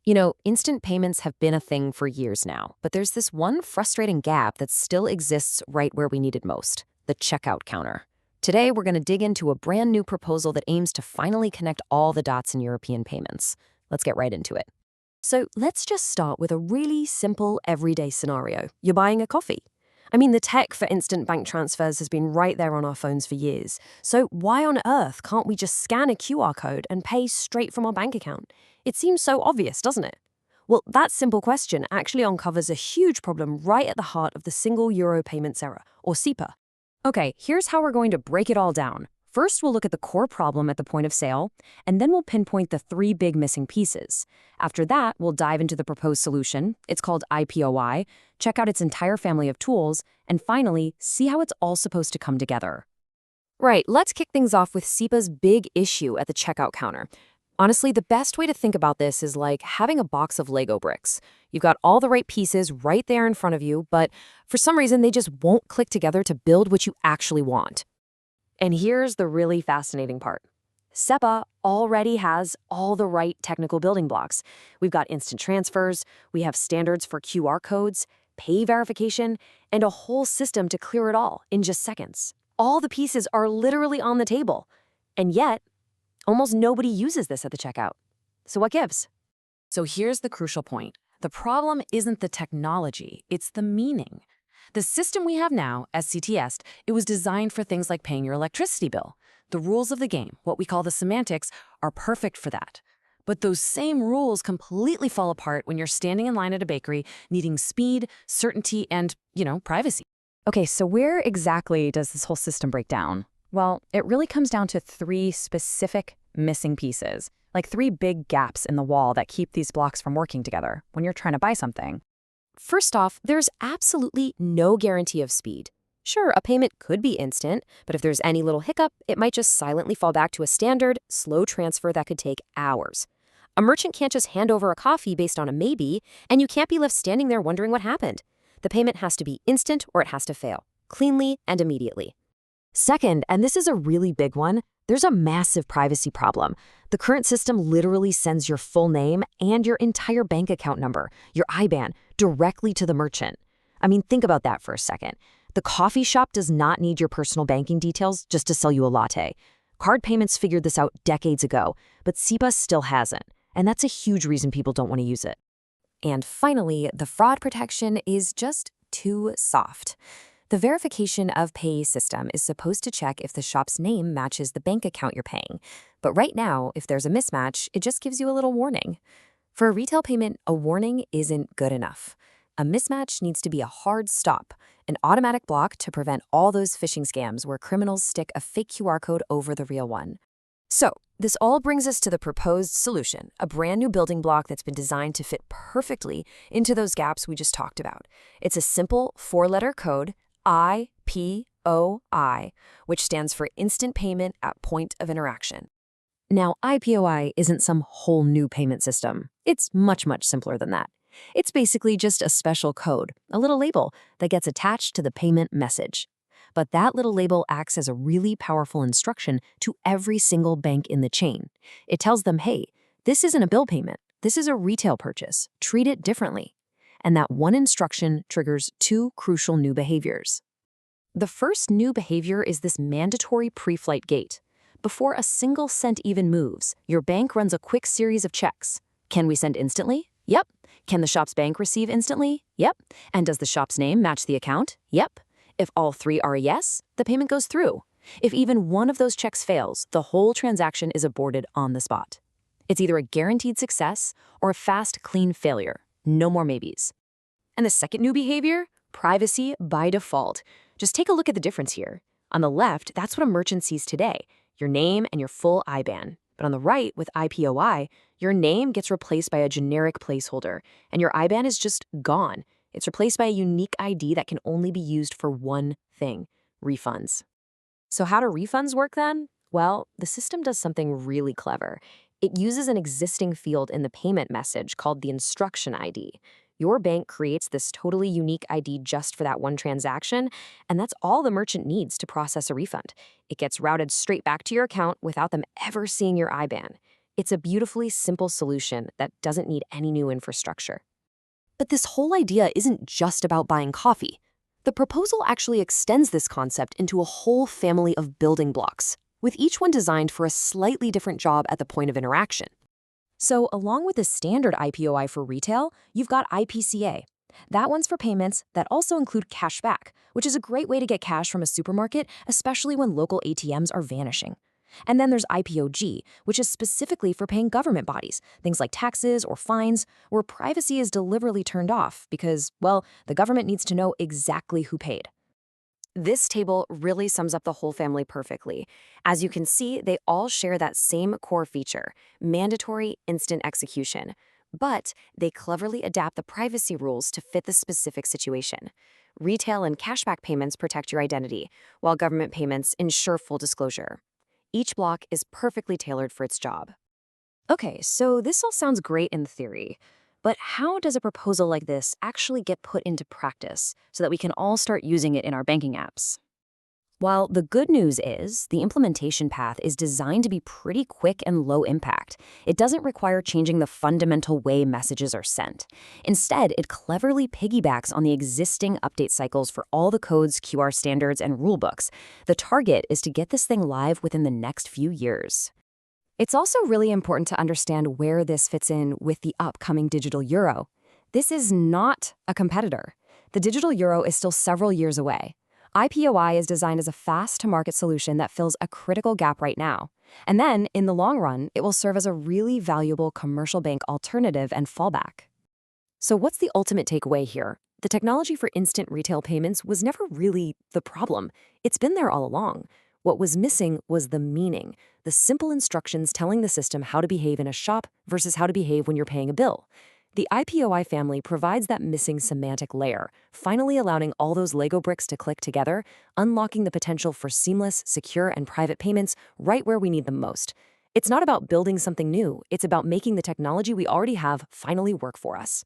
Instant payments have been a thing for years now, but there's this one frustrating gap that still exists right where we need it most, the checkout counter. Today, we're going to dig into a brand new proposal that aims to finally connect all the dots in European payments. Let's get right into it. So let's just start with a really simple, everyday scenario. You're buying a coffee. The tech for instant bank transfers has been right there on our phones for years. So why on earth can't we just scan a QR code and pay straight from our bank account? It seems so obvious, doesn't it? Well, that simple question actually uncovers a huge problem right at the heart of the Single Euro Payments Era, or SEPA. Okay, here's how we're going to break it all down. First, we'll look at the core problem at the point of sale, and then we'll pinpoint the three big missing pieces. After that, we'll dive into the proposed solution. It's called IPOI, check out its entire family of tools, and finally, see how it's all supposed to come together. Right, let's kick things off with SEPA's big issue at the checkout counter. Honestly, the best way to think about this is like having a box of Lego bricks. You've got all the right pieces right there in front of you, but for some reason, they just won't click together to build what you actually want. And here's the really fascinating part. SEPA already has all the right technical building blocks. We've got instant transfers, we have standards for QR codes, pay verification, and a whole system to clear it all in just seconds. All the pieces are literally on the table. And yet, almost nobody uses this at the checkout. So what gives? So here's the crucial point. The problem isn't the technology, it's the meaning. The system we have now, SCT Inst, it was designed for things like paying your electricity bill. The rules of the game, what we call the semantics, are perfect for that. But those same rules completely fall apart when you're standing in line at a bakery needing speed, certainty, and, privacy. Okay, so where exactly does this whole system break down? Well, it really comes down to three specific missing pieces, like three big gaps in the wall that keep these blocks from working together when you're trying to buy something. First off, there's absolutely no guarantee of speed. Sure, a payment could be instant, but if there's any little hiccup, it might just silently fall back to a standard, slow transfer that could take hours. A merchant can't just hand over a coffee based on a maybe, and you can't be left standing there wondering what happened. The payment has to be instant or it has to fail, cleanly and immediately. Second, and this is a really big one, there's a massive privacy problem. The current system literally sends your full name and your entire bank account number, your IBAN, directly to the merchant. Think about that for a second. The coffee shop does not need your personal banking details just to sell you a latte. Card payments figured this out decades ago, but SEPA still hasn't, and that's a huge reason people don't want to use it. And finally, the fraud protection is just too soft. The verification of pay system is supposed to check if the shop's name matches the bank account you're paying. But right now, if there's a mismatch, it just gives you a little warning. For a retail payment, a warning isn't good enough. A mismatch needs to be a hard stop, an automatic block to prevent all those phishing scams where criminals stick a fake QR code over the real one. So, this all brings us to the proposed solution, a brand new building block that's been designed to fit perfectly into those gaps we just talked about. It's a simple four-letter code, IPOI, which stands for Instant Payment at Point of Interaction. Now, IPOI isn't some whole new payment system. It's much, much simpler than that. It's basically just a special code, a little label that gets attached to the payment message. But that little label acts as a really powerful instruction to every single bank in the chain. It tells them, hey, this isn't a bill payment. This is a retail purchase. Treat it differently. And that one instruction triggers two crucial new behaviors. The first new behavior is this mandatory pre-flight gate. Before a single cent even moves, your bank runs a quick series of checks. Can we send instantly? Yep. Can the shop's bank receive instantly? Yep. And does the shop's name match the account? Yep. If all three are a yes, the payment goes through. If even one of those checks fails, the whole transaction is aborted on the spot. It's either a guaranteed success or a fast, clean failure. No more maybes. And the second new behavior? Privacy by default. Just take a look at the difference here. On the left, that's what a merchant sees today, your name and your full IBAN. But on the right, with IPOI, your name gets replaced by a generic placeholder, and your IBAN is just gone. It's replaced by a unique ID that can only be used for one thing, refunds. So how do refunds work then? Well, the system does something really clever. It uses an existing field in the payment message called the instruction ID. Your bank creates this totally unique ID just for that one transaction, and that's all the merchant needs to process a refund. It gets routed straight back to your account without them ever seeing your IBAN. It's a beautifully simple solution that doesn't need any new infrastructure. But this whole idea isn't just about buying coffee. The proposal actually extends this concept into a whole family of building blocks, with each one designed for a slightly different job at the point of interaction. So, along with the standard IPOI for retail, you've got IPCA. That one's for payments that also include cash back, which is a great way to get cash from a supermarket, especially when local ATMs are vanishing. And then there's IPOG, which is specifically for paying government bodies, things like taxes or fines, where privacy is deliberately turned off because, well, the government needs to know exactly who paid. This table really sums up the whole family perfectly. As you can see, they all share that same core feature, mandatory instant execution. But they cleverly adapt the privacy rules to fit the specific situation. Retail and cashback payments protect your identity, while government payments ensure full disclosure. Each block is perfectly tailored for its job. Okay, so this all sounds great in theory, but how does a proposal like this actually get put into practice so that we can all start using it in our banking apps? While the good news is the implementation path is designed to be pretty quick and low impact, it doesn't require changing the fundamental way messages are sent. Instead, it cleverly piggybacks on the existing update cycles for all the codes, QR standards, and rulebooks. The target is to get this thing live within the next few years. It's also really important to understand where this fits in with the upcoming digital euro. This is not a competitor. The digital euro is still several years away. IPOI is designed as a fast-to-market solution that fills a critical gap right now. And then, in the long run, it will serve as a really valuable commercial bank alternative and fallback. So what's the ultimate takeaway here? The technology for instant retail payments was never really the problem. It's been there all along. What was missing was the meaning, the simple instructions telling the system how to behave in a shop versus how to behave when you're paying a bill. The IPOI family provides that missing semantic layer, finally allowing all those Lego bricks to click together, unlocking the potential for seamless, secure, and private payments right where we need them most. It's not about building something new, it's about making the technology we already have finally work for us.